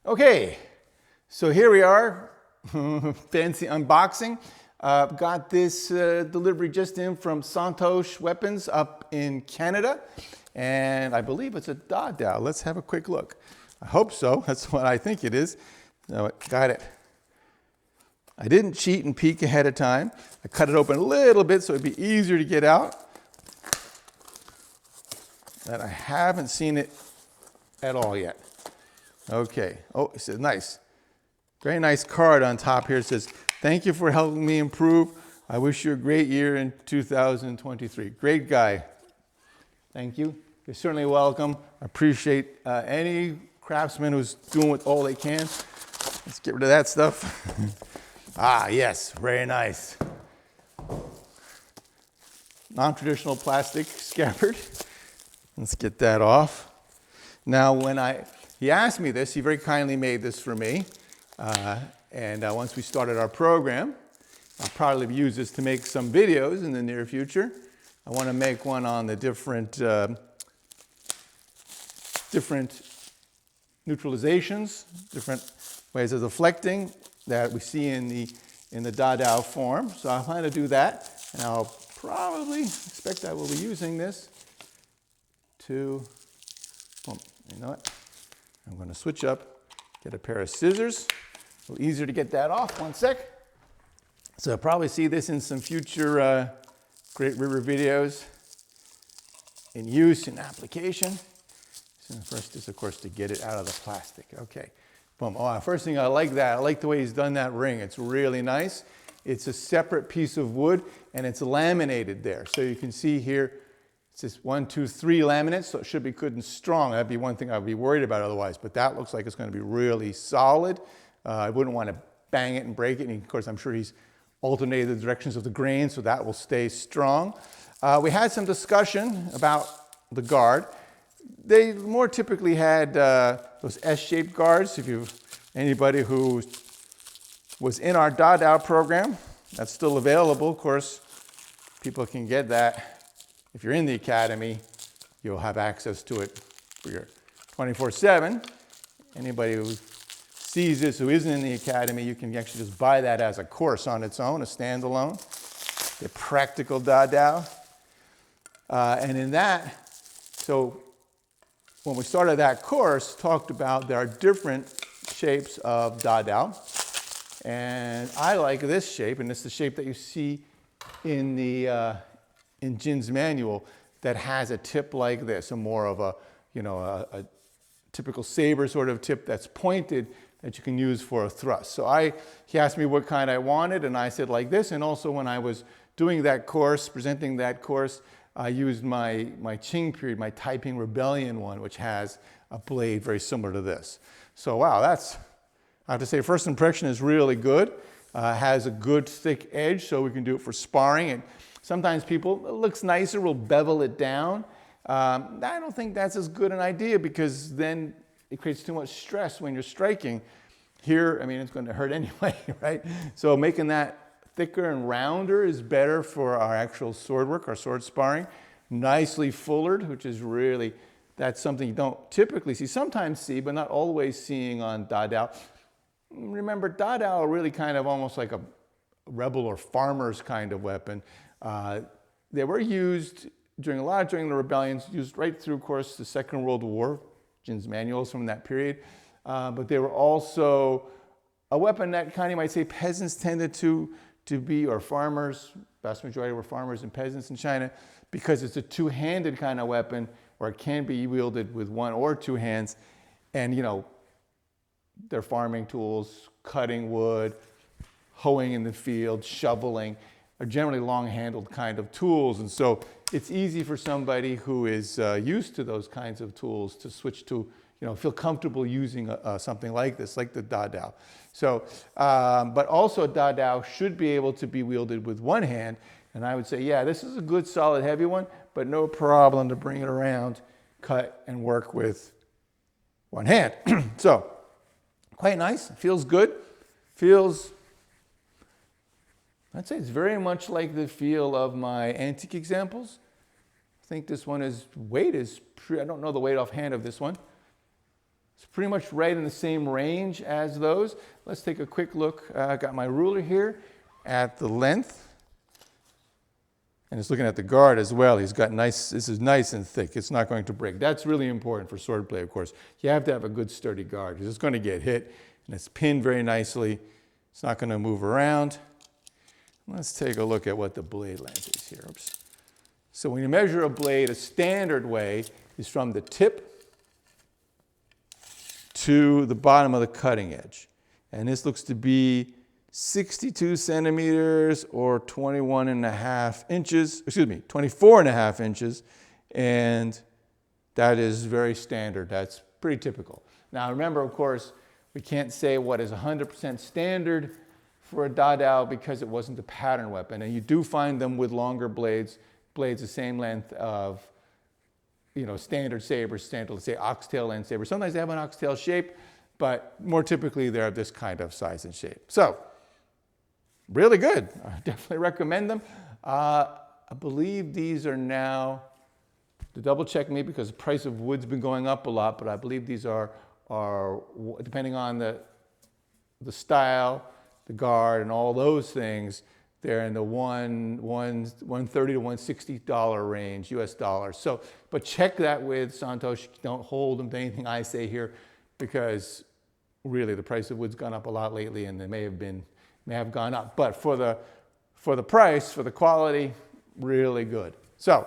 Okay, so here we are, fancy unboxing. Got this delivery just in from Santosh Weapons up in Canada, and I believe it's a Dadao. Let's have a quick look. I hope so, that's what I think it is. No, got it. I didn't cheat and peek ahead of time. I cut it open a little bit so it'd be easier to get out. And I haven't seen it at all yet. Okay, oh, it says nice. Very nice card on top here. It says, thank you for helping me improve. I wish you a great year in 2023. Great guy. Thank you. You're certainly welcome. I appreciate any craftsman who's doing all they can. Let's get rid of that stuff. Ah, yes, very nice. Non-traditional plastic scabbard. Let's get that off. Now, he asked me this, he very kindly made this for me. Once we started our program, I'll probably use this to make some videos in the near future. I want to make one on the different neutralizations, different ways of deflecting that we see in the Dadao form. So I plan to do that, and I'll probably expect I will be using this to, you know what? I'm going to switch up, get a pair of scissors. A little easier to get that off. One sec. So I'll probably see this in some future Great River videos in use, in application. So the first is, of course, to get it out of the plastic. Okay. Boom. Oh, first thing I like that. I like the way he's done that ring. It's really nice. It's a separate piece of wood, and it's laminated there. So you can see here, it's just 1, 2, 3 laminates, so it should be good and strong. That'd be one thing I'd be worried about otherwise, but that looks like it's going to be really solid. I wouldn't want to bang it and break it. And of course, I'm sure he's alternated the directions of the grain, so that will stay strong. We had some discussion about the guard. They more typically had those S-shaped guards. Anybody who was in our Dadao program, that's still available. Of course, people can get that. If you're in the academy, you'll have access to it for your 24/7. Anybody who sees this who isn't in the academy, you can actually just buy that as a course on its own, a standalone. The Practical Dadao. And in that, so when we started that course, talked about there are different shapes of Dadao. And I like this shape, and it's the shape that you see in in Jin's manual that has a tip like this, a more of a typical saber sort of tip that's pointed that you can use for a thrust. So he asked me what kind I wanted, and I said like this. And also when I was doing that course, presenting that course, I used my Qing period, my Taiping Rebellion one, which has a blade very similar to this. So wow, I have to say, first impression is really good. Has a good thick edge, so we can do it for sparring. And sometimes people, it looks nicer, will bevel it down. I don't think that's as good an idea because then it creates too much stress when you're striking. Here, I mean, it's going to hurt anyway, right? So making that thicker and rounder is better for our actual sword work, our sword sparring. Nicely fullered, which is really, that's something you don't typically see, sometimes see, but not always seeing on Dadao. Remember, Dadao are really kind of almost like a rebel or farmer's kind of weapon. They were used during the rebellions, used right through, of course, the Second World War, Jin's manuals from that period. But they were also a weapon that kind of, you might say, peasants tended to be, or farmers, vast majority were farmers and peasants in China, because it's a two-handed kind of weapon, or it can be wielded with one or two hands. And, their farming tools, cutting wood, hoeing in the field, shoveling, are generally long-handled kind of tools. And so it's easy for somebody who is used to those kinds of tools to switch to, feel comfortable using something like this, like the Dadao. So, but also a Dadao should be able to be wielded with one hand. And I would say, yeah, this is a good, solid, heavy one, but no problem to bring it around, cut, and work with one hand. So, quite nice, feels good, I'd say it's very much like the feel of my antique examples. I think this one weight is, I don't know the weight offhand of this one. It's pretty much right in the same range as those. Let's take a quick look. I got my ruler here at the length. And it's looking at the guard as well. He's got nice, this is nice and thick. It's not going to break. That's really important for swordplay, of course. You have to have a good sturdy guard because it's going to get hit. And it's pinned very nicely. It's not going to move around. Let's take a look at what the blade length is here. Oops. So when you measure a blade, a standard way is from the tip to the bottom of the cutting edge. And this looks to be 62 centimeters or 24 and a half inches. And that is very standard. That's pretty typical. Now remember, of course, we can't say what is 100% standard for a Dadao because it wasn't a pattern weapon. And you do find them with longer blades the same length of, standard sabers, let's say oxtail end saber. Sometimes they have an oxtail shape, but more typically they're this kind of size and shape. So, really good. I definitely recommend them. I believe these are now, to double check me because the price of wood's been going up a lot, but I believe these are depending on the style, the guard, and all those things, they're in the $130 to $160 range, US dollars. So, but check that with Santosh. Don't hold them to anything I say here because really the price of wood's gone up a lot lately and they may have gone up. But for the price, for the quality, really good. So,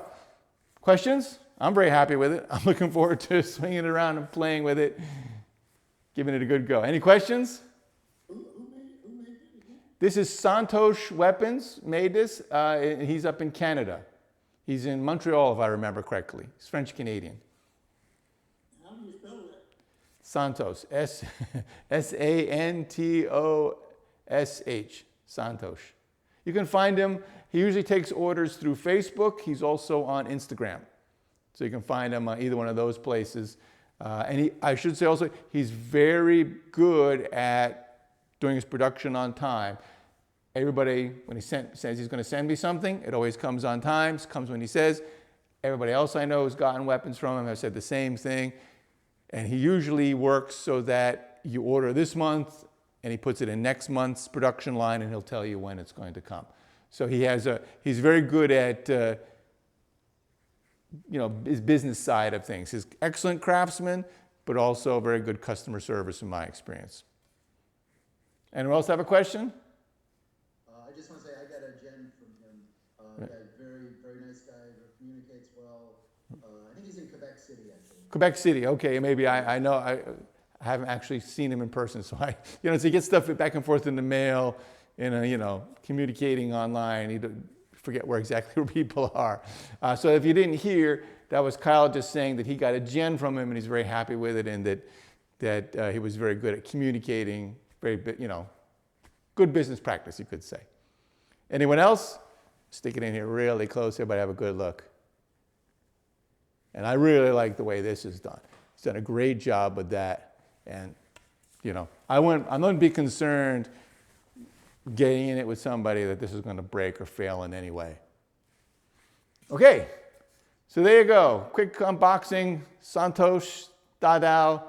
questions? I'm very happy with it. I'm looking forward to swinging it around and playing with it, giving it a good go. Any questions? This is Santosh Weapons made this. He's up in Canada. He's in Montreal, if I remember correctly. He's French-Canadian. How do you spell that? Santosh. S-A-N-T-O-S-H. Santosh. You can find him. He usually takes orders through Facebook. He's also on Instagram. So you can find him on either one of those places. And I should say also, he's very good at doing his production on time. Everybody, when he says he's going to send me something, it always comes on time, comes when he says. Everybody else I know who's gotten weapons from him has said the same thing. And he usually works so that you order this month and he puts it in next month's production line and he'll tell you when it's going to come. So he's very good at his business side of things. He's an excellent craftsman, but also very good customer service in my experience. Anyone else have a question? I just want to say I got a gem from him. Very, very nice guy, communicates well. I think he's in Quebec City, actually. Quebec City, okay. Maybe I know. I haven't actually seen him in person, so so he gets stuff back and forth in the mail, communicating online. You forget exactly where people are. So if you didn't hear, that was Kyle just saying that he got a gen from him and he's very happy with it, and that he was very good at communicating. Very, good business practice, you could say. Anyone else? Stick it in here really close. Everybody have a good look. And I really like the way this is done. He's done a great job with that. And, I wouldn't be concerned getting in it with somebody that this is going to break or fail in any way. Okay, so there you go. Quick unboxing, Santosh Dadao.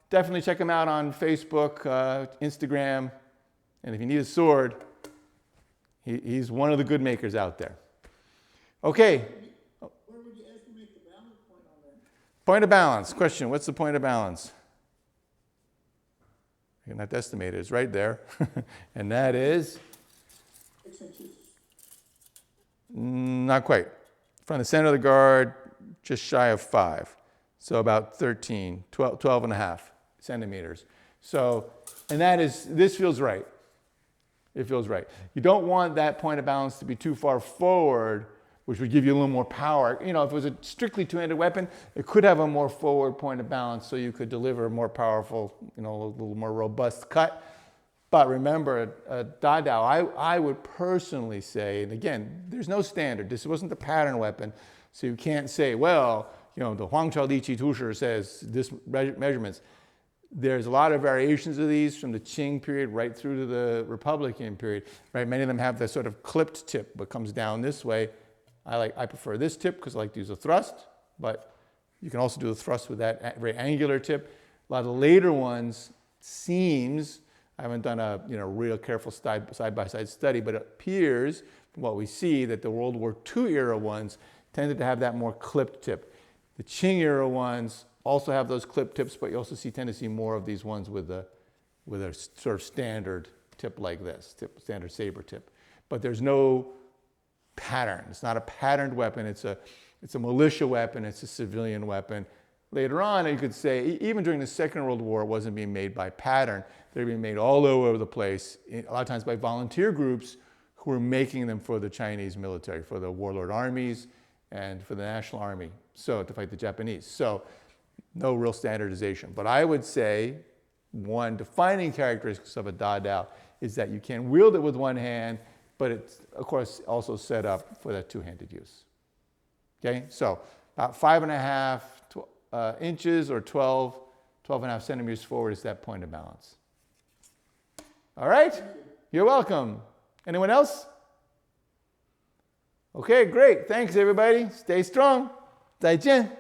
Definitely check him out on Facebook, Instagram, and if you need a sword, he's one of the good makers out there. Okay. Where would you estimate the balance point on that? Point of balance. Question, what's the point of balance? You can have to estimate it. It's right there. And that is? 6 inches. Not quite. From the center of the guard, just shy of 5. So about 12 and a half centimeters. So, and this feels right. It feels right. You don't want that point of balance to be too far forward, which would give you a little more power. If it was a strictly two-handed weapon, it could have a more forward point of balance so you could deliver a more powerful, a little more robust cut. But remember, a Dadao, I would personally say, and again, there's no standard. This wasn't the pattern weapon, so you can't say, well, the Huangchao Liqi Tusher says this measurements. There's a lot of variations of these from the Qing period right through to the Republican period. Right? Many of them have the sort of clipped tip, but comes down this way. I prefer this tip because I like to use a thrust, but you can also do the thrust with that very angular tip. A lot of the later ones seems, I haven't done a real careful side-by-side study, but it appears from what we see that the World War II era ones tended to have that more clipped tip. The Qing era ones also have those clipped tips, but you also tend to see more of these ones with a sort of standard tip like this, standard saber tip. But there's no pattern. It's not a patterned weapon. It's a militia weapon. It's a civilian weapon. Later on, you could say, even during the Second World War, it wasn't being made by pattern. They were being made all over the place, a lot of times by volunteer groups who were making them for the Chinese military, for the warlord armies and for the National Army, so to fight the Japanese. So no real standardization. But I would say one defining characteristic of a Dadao is that you can wield it with one hand, but it's, of course, also set up for that two-handed use. Okay, so about 5.5 inches or 12.5 centimeters forward is that point of balance. All right, you're welcome. Anyone else? Okay, great. Thanks, everybody. Stay strong. 再见.